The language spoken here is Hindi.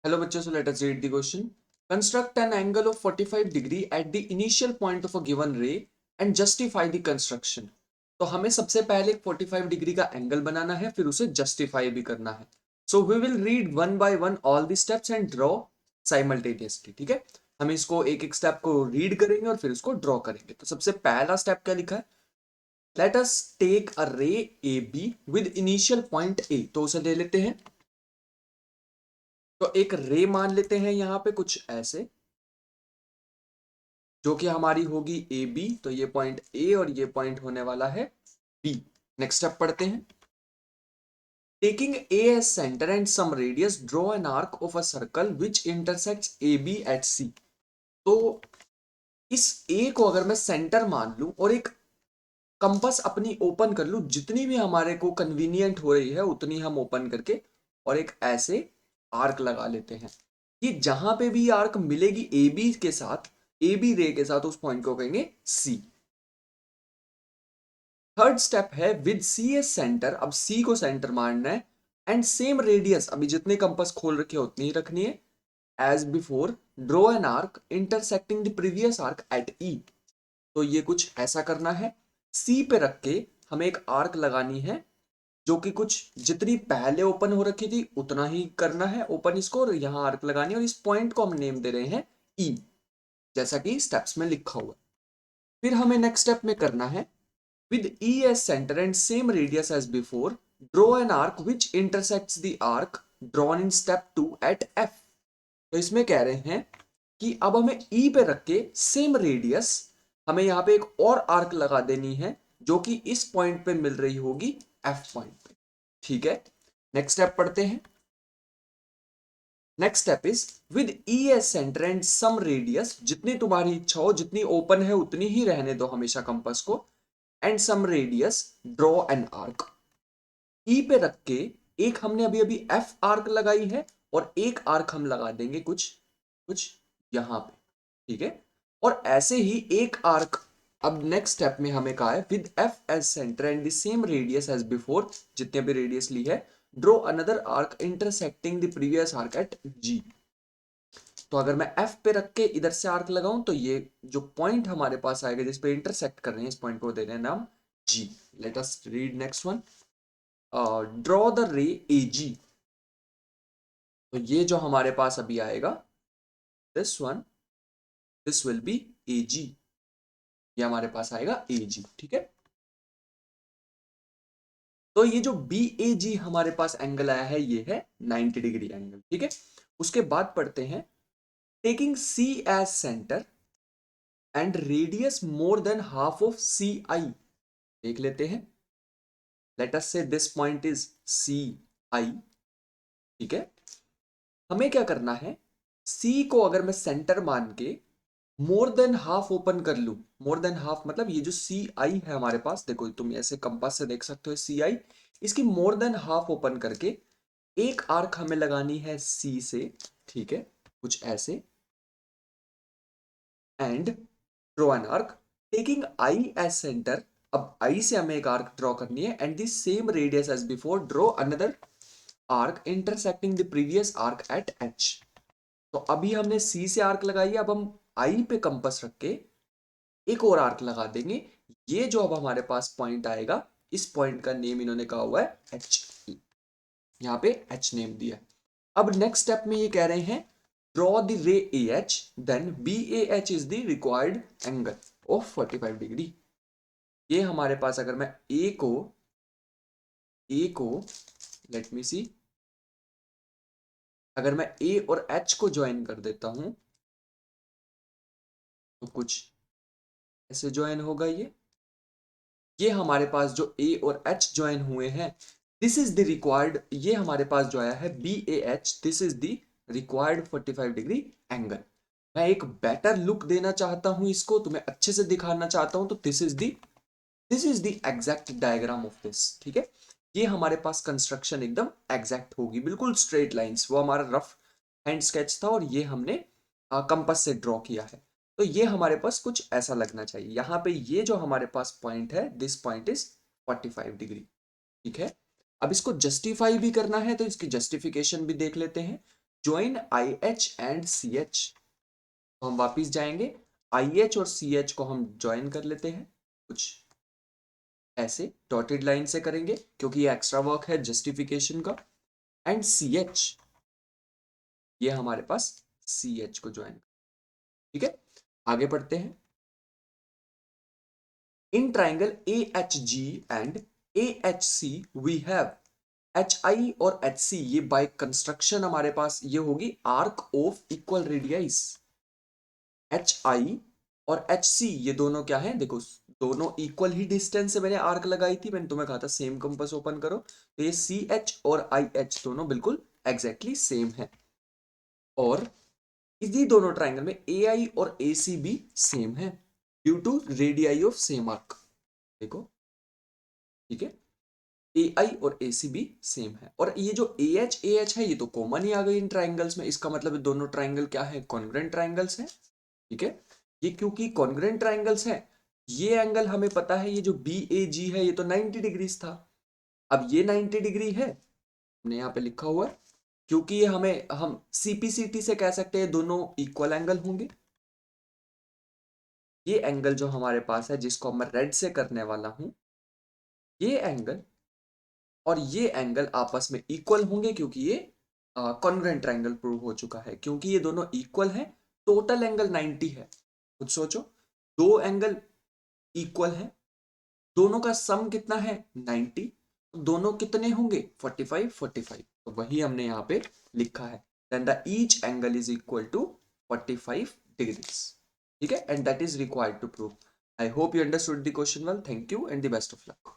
Hello बच्चों, so let us read the question. Construct an angle of 45 degree at the initial point of a given ray and justify the construction. तो हमें सबसे पहले 45 डिग्री का एंगल बनाना है, फिर उसे जस्टिफाई भी करना है. So we will read one by one all the steps and draw simultaneously. ठीक है, हम इसको एक एक स्टेप को रीड करेंगे और फिर उसको ड्रॉ करेंगे. तो सबसे पहला स्टेप क्या लिखा है? लेट अस टेक अ रे A be with initial point A. तो उसे ले लेते हैं. तो एक रे मान लेते हैं यहां पे कुछ ऐसे, जो कि हमारी होगी ए बी. तो ये पॉइंट ए और ये पॉइंट होने वाला है बी. नेक्स्ट स्टेप पढ़ते हैं. Taking A as centre and some radius draw an arc of a circle which intersects A B at C. तो इस ए को अगर मैं सेंटर मान लूं और एक कंपास अपनी ओपन कर लूं, जितनी भी हमारे को कन्वीनियंट हो रही है उतनी हम ओपन करके और एक ऐसे आर्क लगा लेते हैं कि जहां पे भी आर्क मिलेगी ए बी के साथ, ए बी रे के साथ, उस पॉइंट को कहेंगे सी. थर्ड स्टेप है विद सी एस सेंटर. अब सी को सेंटर मानना है एंड सेम रेडियस, अभी जितने कंपास खोल रखे उतनी ही रखनी है. As before draw an arc intersecting the previous arc at E. तो ये कुछ ऐसा करना है. सी पे रख के हमें एक आर्क लगानी है जो कि कुछ जितनी पहले ओपन हो रखी थी उतना ही करना है ओपन इसको, और यहां आर्क लगानी है और इस पॉइंट को हम नेम दे रहे हैं ई, जैसा कि स्टेप्स में लिखा हुआ है. फिर हमें नेक्स्ट स्टेप में करना है with E as center and same radius as before, draw an arc which intersects the arc drawn in step 2 at F. तो इसमें कह रहे हैं कि अब हमें E पे रख के सेम रेडियस हमें यहाँ पे एक और आर्क लगा देनी है जो कि इस पॉइंट पे मिल रही होगी F पॉइंट पे. ठीक है, नेक्स्ट स्टेप पढ़ते हैं. Next step is with E as centre and some radius. जितनी तुम्हारी इच्छा हो, जितनी ओपन है उतनी ही रहने दो हमेशा कंपास को. And some radius draw an arc. E पे रख के एक हमने अभी अभी एफ आर्क लगाई है और एक आर्क हम लगा देंगे कुछ कुछ यहां पे. ठीक है, और ऐसे ही एक आर्क अब नेक्स्ट स्टेप में हमें कहा है with F as centre and the same radius as before. जितने भी रेडियस ली है, draw another arc intersecting the previous arc at G. तो अगर मैं F पे रख के इधर से आर्क लगाऊं तो ये जो पॉइंट हमारे पास आएगा जिस पे इंटरसेक्ट कर रहे हैं, इस पॉइंट को दे रहे हैं नाम G. Let us read next one. Draw the रे AG. तो ये जो हमारे पास अभी आएगा, this one, this will be AG. ये हमारे पास आएगा AG. ठीक है, तो ये जो BAG हमारे पास एंगल आया है ये है 90 डिग्री एंगल. ठीक है, उसके बाद पढ़ते हैं taking C as centre and radius more than half of CI. देख लेते हैं. लेट अस से दिस पॉइंट इज CI. ठीक है, हमें क्या करना है, C को अगर मैं सेंटर मान के मोर देन हाफ ओपन कर लूं. मोर देन हाफ मतलब ये जो CI है हमारे पास, देखो तुम ऐसे कंपास से देख सकते हो CI, इसकी मोर देन हाफ ओपन करके एक आर्क हमें लगानी है C से. ठीक है, कुछ ऐसे. And draw an arc taking I as centre. अब I से हमें एक आर्क ड्रॉ करनी है and the same radius as before, draw another arc intersecting the previous arc at H. तो अभी हमने C से आर्क लगाई है, अब हम I पे कंपास रख के एक और आर्क लगा देंगे. ये जो अब हमारे पास पॉइंट आएगा, इस पॉइंट का नेम इन्होंने कहा हुआ है H. यहाँ पे H नेम दिया है. अब नेक्स्ट स्टेप में ये कह रहे हैं draw the ray AH, then BAH is the required angle of 45 degree. ये हमारे पास अगर मैं A को लेट मी सी, अगर मैं A और H को ज्वाइन कर देता हूं तो कुछ ऐसे ज्वाइन होगा. ये हमारे पास जो A और H ज्वाइन हुए हैं, दिस इज द रिक्वायर्ड. ये हमारे पास जो आया है BAH, this is the required 45 degree angle. मैं एक बेटर लुक देना चाहता हूं इसको, तुम्हें अच्छे से दिखाना चाहता हूं, तो this is the exact diagram of this. ठीक है, ये हमारे पास कंस्ट्रक्शन एकदम एग्जैक्ट होगी, बिल्कुल स्ट्रेट लाइंस. वो हमारा रफ हैंड स्केच था और ये हमने कंपास से ड्रॉ किया है. तो ये हमारे पास कुछ ऐसा लगना चाहिए. यहाँ पे ये जो हमारे पास पॉइंट है, दिस पॉइंट इज 45 डिग्री. ठीक है, अब इसको जस्टिफाई भी करना है तो इसकी जस्टिफिकेशन भी देख लेते हैं. join IH and CH। तो हम वापिस जाएंगे, IH और CH को हम ज्वाइन कर लेते हैं, कुछ ऐसे डॉटेड लाइन से करेंगे क्योंकि ये एक्स्ट्रा वर्क है जस्टिफिकेशन का। एंड CH, ये हमारे पास CH को ज्वाइन, ठीक है। आगे बढ़ते हैं। In triangle AHG and AHC we have HI और HC, ये बाय कंस्ट्रक्शन हमारे पास ये होगी arc of equal radius. HI और HC ये दोनों क्या है, देखो दोनों इक्वल ही डिस्टेंस से मैंने आर्क लगाई थी, मैंने तुम्हें कहा था सेम कंपास ओपन करो, तो ये CH और IH दोनों बिल्कुल एग्जैक्टली सेम है। और इसी दोनों ट्राइंगल में AI और AC भी सेम है due to radii of same arc. देखो, ठीक है, AI और AC भी सेम है। और ये जो AH है ये तो कॉमन ही आ गई इन ट्राइंगल्स में, इसका मतलब है दोनों ट्राइंगल क्या है, कॉन्ग्रुएंट ट्राइंगल्स हैं, ठीक है। ये क्योंकि कॉन्ग्रुएंट ट्राइंगल्स हैं, ये एंगल हमें पता है, ये जो BAG है ये तो 90 डिग्रीज था, अब ये 90 डिग्री है, हमने यहाँ पे लिखा हुआ है, क्योंकि ये हम CPCT से कह सकते हैं दोनों इक्वल एंगल होंगे। ये एंगल जो हमारे पास है जिसको मैं रेड से करने वाला हूं, ये एंगल और ये एंगल आपस में इक्वल होंगे क्योंकि ये कॉन्ग्रुएंट ट्राइंगल प्रूव हो चुका है, क्योंकि ये दोनों इक्वल हैं। टोटल एंगल 90 है, कुछ सोचो, दो एंगल इक्वल है, दोनों का सम कितना है 90, दोनों कितने होंगे 45 45, तो वही हमने यहाँ पे लिखा है, then the each angle is equal to 45 degrees, ठीक है, and that is required to prove. I hope you understood the question well, thank you and the best of luck.